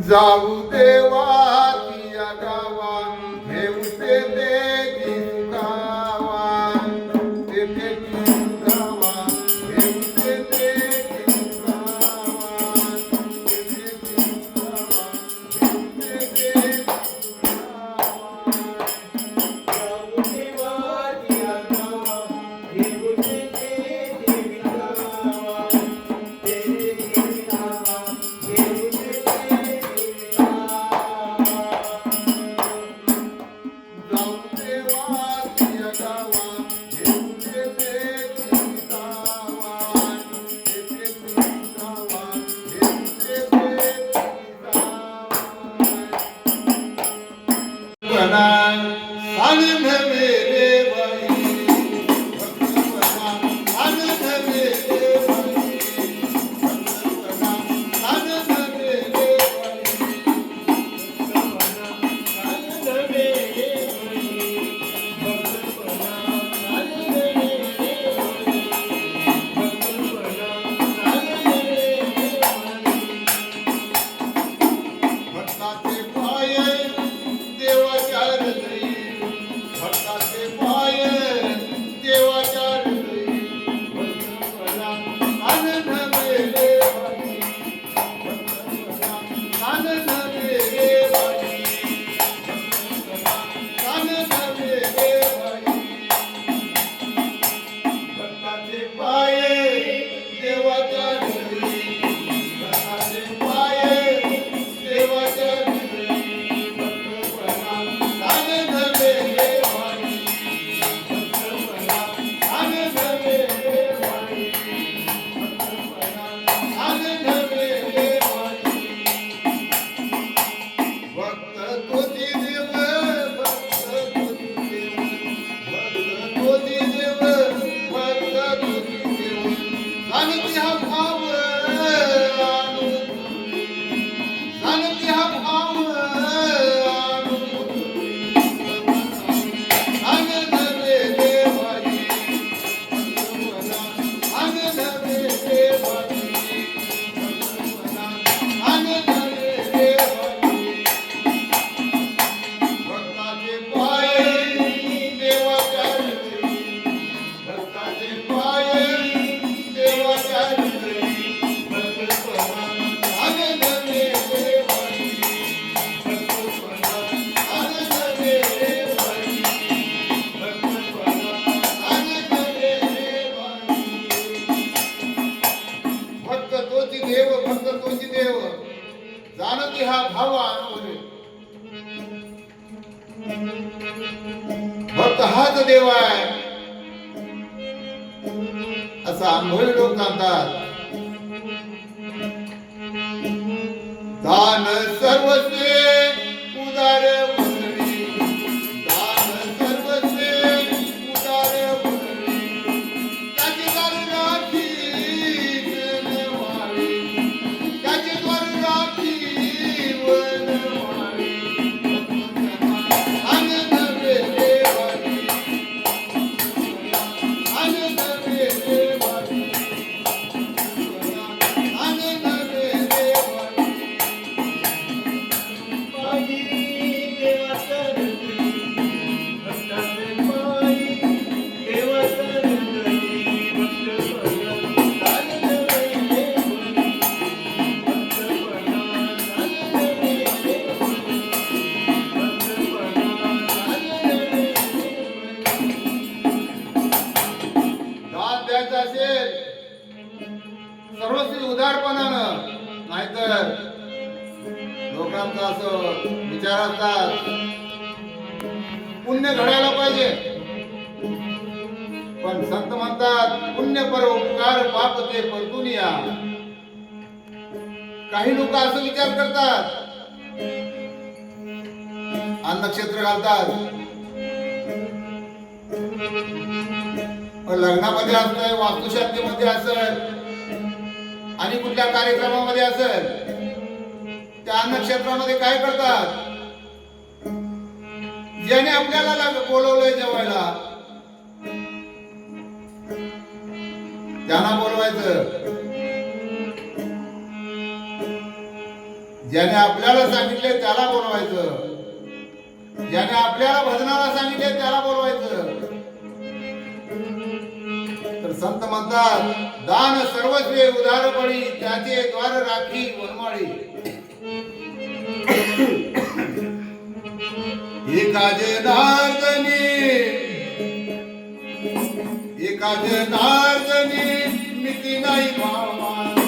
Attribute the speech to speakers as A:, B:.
A: जाऊ देवाच्या गावा घेऊ तेथे सुखावा तेथे सुखावा घेऊ तेथे सुखावा तेथे सुखावा घेऊ तेथे जाऊ देवाच्या गावा घेऊ तेथे सुखावा तेथे सुखावा आनंद मेरे भाई आनंद मेरे भाई आनंद मेरे आनंद मेरे भक्ताचे पाय देवाच्या हृदयी भक्ताचे पाय देवाच्या हृदयी आनंद मेरे भाई आनंद मेरे भाई आनंद मेरे भाई भक्ताचे पाय देवाच्या हृदयी भक्ताचे पाय देवाच्या भक्त तोची देव जाणती हा भाव अनुभवे भक्त हाच देव आहे असा अनुभवी लोक सांगतात. दान सर्वस्वे उदार उदरी दान सर्वस्वे उदार उदरी त्याची दार राखी सर्वस्वी उदारपणानं नाहीतर लोकांचा असं विचार असतात पुण्य घडायला पाहिजे पण संत म्हणतात पुण्य परोपकार पाप ते परतून या. काही लोक असं विचार करतात अन्नक्षेत्र घालतात लग्नामध्ये असतंय वास्तुशांतीमध्ये असेल आणि कुठल्या कार्यक्रमामध्ये असेल त्या नक्षत्रामध्ये काय करतात ज्याने आपल्याला बोलवलंय जेवायला त्यांना बोलवायचं ज्याने आपल्याला सांगितले त्याला बोलवायचं, ज्याने आपल्याला भजनाला सांगितले त्याला बोलवायचं. तर संत म्हणतात, दान सर्वस्वे उदार बळी, त्याचे द्वार राखी वनमाळी. एका जनार्दनी, एका जनार्दनी मिती नाही भावा.